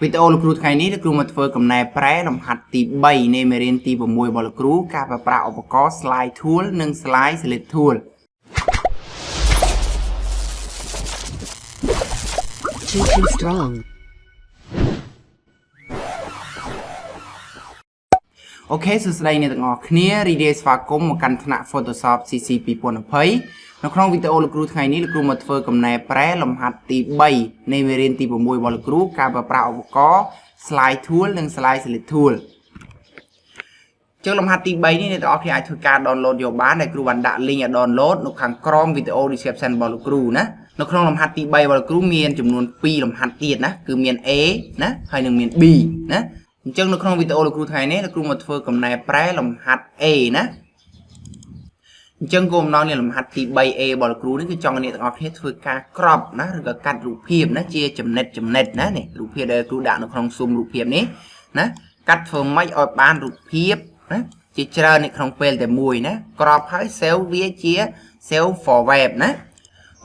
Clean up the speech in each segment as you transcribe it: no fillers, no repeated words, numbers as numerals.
Videoលោកគ្រូថ្ងៃនេះលោកគ្រូមកធ្វើកំណែប្រែលំហាត់ទី3នៃមេរៀនទី6របស់លោកគ្រូការប្រើប្រាស់ឧបករណ៍ slide tool និង slide select tool Too strong អូខេសួស្តីអ្នកទាំងអស់គ្នារីករាយស្វាគមន៍មកកាន់ថ្នាក់ Photoshop CC 2020នៅក្នុងវីដេអូលោកគ្រូថ្ងៃនេះលោកគ្រូមកធ្វើកំណែប្រែលំហាត់ទី3នៃមេរៀនទី6របស់លោកគ្រូការប្រើប្រាស់ឧបករណ៍ slide tool និង slide select tool ចូលលំហាត់ទី3នេះអ្នកទាំងអស់គ្នាអាចធ្វើការ download យកបានដែលគ្រូបានដាក់ link ឲ្យ download នៅខាងក្រោមវីដេអូ description របស់លោកគ្រូណានៅក្នុងលំហាត់ទី3របស់លោកគ្រូមានចំនួន2លំហាត់ទៀតណាគឺមាន A ណាហើយនឹងមាន B ណាអញ្ចឹងនៅក្នុងវីដេអូលោកគ្រូថ្ងៃនេះលោកគ្រូមកធ្វើកំណែប្រែលំហាត់ A ណាអញ្ចឹងគោលបំណងនៃលំហាត់ទី 3A របស់លោកគ្រូនេះគឺចង់ឲ្យអ្នកទាំងអស់គ្នាធ្វើការក្របណាឬក៏កាត់រូបភាពណាជាចំណិតណានេះរូបភាពដែលគ្រូដាក់នៅក្នុងស៊ុំរូបភាពនេះណាកាត់ធ្វើម៉េចឲ្យបានរូបភាពណាជាច្រើននៅក្នុងពេលតែមួយណាក្របហើយ save វាជា save for web ណា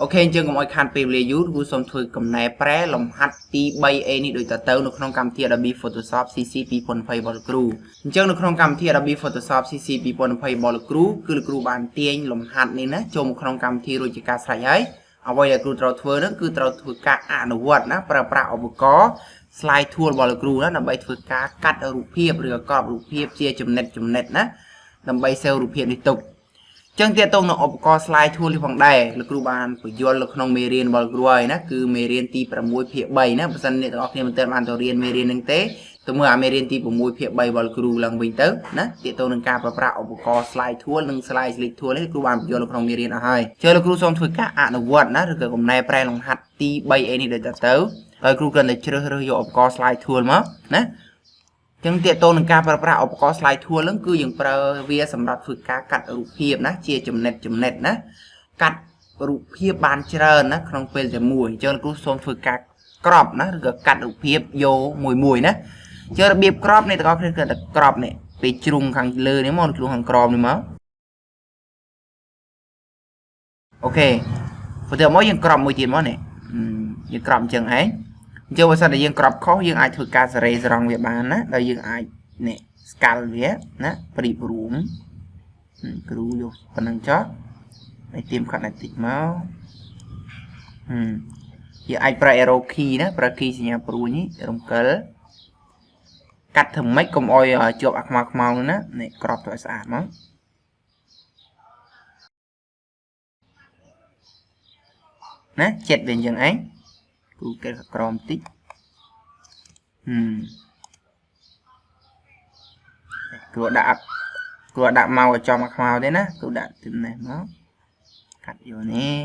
អូខេអញ្ចឹងកុំឲ្យខាតពេលវេលាយូរគ្រូសូមធ្វើកំណែប្រែលំហាត់ទី 3A នេះដូចតទៅនៅក្នុងកម្មវិធី Adobe Photoshop CC 2020របស់លោកគ្រូអញ្ចឹងនៅក្នុងកម្មវិធី Adobe Photoshop CC 2020របស់លោកគ្រូគឺលោកគ្រូបានទាញលំហាត់នេះណាចូលមកក្នុងកម្មវិធីរួចជាការស្រេចហើយអ្វីដែលគ្រូត្រូវធ្វើនោះគឺត្រូវធ្វើការអនុវត្តណាប្រើប្រាស់ឧបករណ៍ slide tool របស់លោកគ្រូណាដើម្បីធ្វើការកាត់រូបភាពឬក៏ក្របរូបភាពជាចំណិតណាដើម្បី save រូបភាពនេះទុកចឹងទាក់ទងនឹងឧបករណ៍ slide tool នេះផងដែរលោកគ្រូបានបញ្យល់នៅក្នុងមេរៀនរបស់លោកគ្រូហើយណាគឺមេរៀនទី6ភាគ3ណាបើសិនអ្នកទាំងអស់គ្នាមិនទាន់បានទៅរៀនមេរៀនហ្នឹងទេទៅមើលអាមេរៀនទី6ភាគ3របស់លោកគ្រូឡើងវិញទៅណាទាក់ទងនឹងការប្រើប្រាស់ឧបករណ៍ slide tool និង slide select tool នេះគ្រូបានបញ្យល់នៅក្នុងមេរៀនអស់ហើយជើលោកគ្រូសូមធ្វើការអនុវត្តណាឬក៏កំណែប្រែលំហាត់ទី 3A នេះដូចទៅហើយគ្រូគ្រាន់តែជ្រើសរើសយកឧបករណ៍ slide tool មកណាចឹងទាក់ទងនឹងការប្រើប្រាស់ឧបករណ៍ slide tool ហ្នឹងគឺយើងប្រើវាសម្រាប់ធ្វើការកាត់រូបភាពណាជាចំណិតណាកាត់រូបភាពបានច្រើនណាក្នុងពេលតែមួយអញ្ចឹងគ្រូសូមធ្វើការក្របណាឬក៏កាត់រូបភាពយកមួយណាអញ្ចឹងរបៀបក្របនេះទាំងអស់គ្នាគឺតែក្របនេះពីជ្រុងខាងលើនេះមកជ្រុងខាងក្រោមនេះមកអូខេបន្ទាប់មកយើងក្របមួយទៀតមកនេះយើងក្របអញ្ចឹងឯងអញ្ចឹងបើសិនតែយើងក្របខុសយើងអាចធ្វើការសេរីស្រង់វាបានណាដោយយើងអាចនេះស្កាល់វាណាប្រៀបរួមគ្រូយកប៉ុណ្ណឹងចុះហើយទៀមខាត់បន្តិចមកយើងអាចប្រើ arrow key ណាប្រើ key សញ្ញាព្រួយនេះរំកិលកាត់ធ្វើម៉េចកុំអោយជាប់អាខ្មៅណានេះក្របទៅឲ្យស្អាតមកណាចិត្តវាអញ្ចឹងឯងគ្រូគេក្រមតិចគ្រូដាក់មកឲ្យចំអាខ្មៅទេណាគ្រូដាក់ទីនេះមកកាត់យកនេះ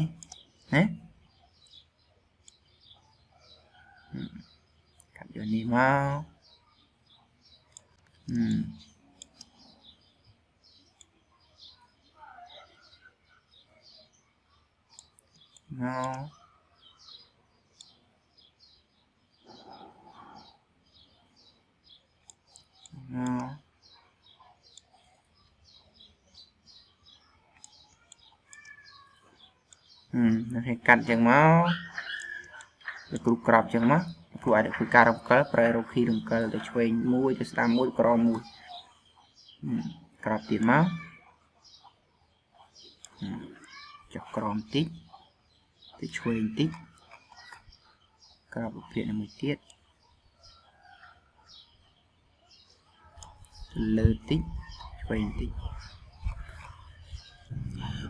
ណាកាត់យកនេះមកនេះកាត់ចឹងមកលោកគ្រូក្របចឹងមកគ្រូអាចធ្វើការរំកិលប្រើរ៉ូគីរំកិលទៅឆ្វេងមួយទៅស្ដាំមួយក្រោមមួយក្របទៀតមកចុះក្រោមតិចទៅឆ្វេងតិចក្របរូបភាពមួយទៀតលើតិចឆ្វេងតិច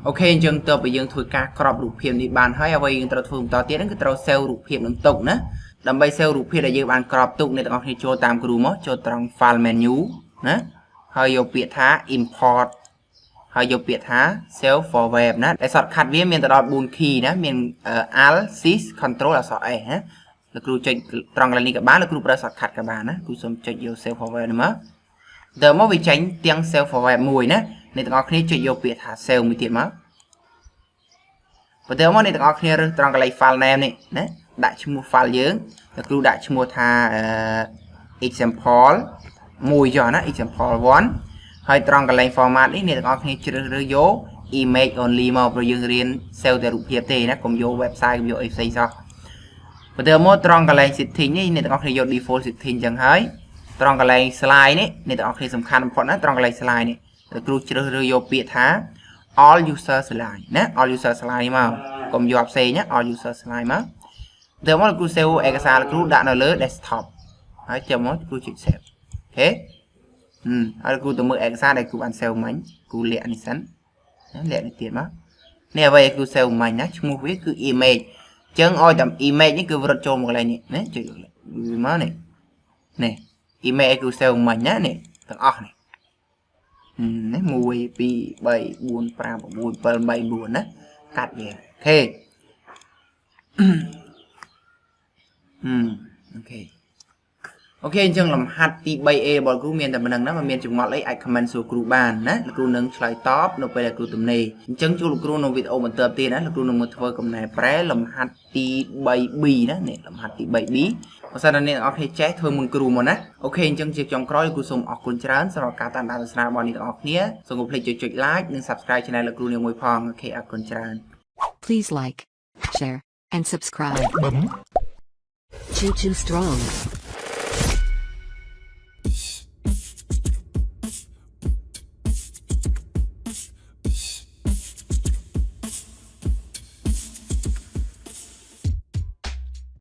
អូខេអញ្ចឹងតើបើយើងធ្វើការក្របរូបភាពនេះបានហើយអ្វីយើងត្រូវធ្វើបន្តទៀតហ្នឹងគឺត្រូវ save រូបភាពនឹងទុកណាដើម្បី save រូបភាពដែលយើងបានក្របទុកអ្នកទាំងអស់គ្នាចូលតាមគ្រូមកចូលត្រង់ file menu ណាហើយយកពាក្យថា import ហើយយកពាក្យថា save for web ណាដែល shortcut វាមានទៅដល់4 key ណាមាន alt shift control អក្សរ S ណាលោកគ្រូចុចត្រង់កន្លែងនេះក៏បានលោកគ្រូប្រើ shortcut ក៏បានណាគ្រូសូមចុចយក save for web នេះមកដល់មកវាចេញទាំង save for web មួយណាអ្នកទាំងអស់គ្នាចុចយកពាក្យថា save មួយទៀតមកបន្ទាប់មកអ្នកទាំងអស់គ្នារើសត្រង់កន្លែង file name នេះណាដាក់ឈ្មោះ file យើងលោកគ្រូដាក់ឈ្មោះថា example 1ចុះណា example 1ហើយត្រង់កន្លែង format នេះអ្នកទាំងអស់គ្នាជ្រើសរើសយក image only មកព្រោះយើងរៀន save តែរូបភាពទេណាកុំយក website កុំយកអីផ្សេងសោះ ត bây giờ một trong cái lệnh setting này nên có thể dùng default setting chẳng hay trong cái lệnh slide này nên có thể sắm khăn một trong cái lệnh slide này là cứ chơi vô biệt thá all user slide nhé all user slide mà cùng vô C nhé all user slide mà giờ một cứ save Excel là cứ đặt nó lớn desktop hãy chờ một cứ chỉnh save thế cứ từ mới Excel này cứ ăn save máy cứ lẹ đi sẵn lẹ đi tiền mà nè vậy cứ save máy nhé chúng mua viết cứ image chân oi tầm image những cứ vật cho một cái này nhé chịu má này nè image cứ save máy nhé nè thằng óc này nè mua pi 7 4 5 4 7 7 4 á cắt về thế ok ok chân làm hạt tí 3A bọn cú miền tầm nâng đó mà miền chừng mọt lấy ai comment số cú bàn á là cú nâng slide top nó phải là cú tầm này chân chú lục cú nó video mình tập tiền á là cú nó một thôi cầm này pré làm hạt tí 3B đó nè làm hạt tí 7B và sau đó nên ok chết thôi mình cú mà nè ok chân chiếc trong cõi cú xong ọc cuốn trán sau đó cả tàn đàn sna bọn đi ọc nhé xong cú play chuột like nên subscribe channel là cú nhiều mùi phong ok ọc cuốn trán Please like, share, and subscribe. Choo Choo Strong.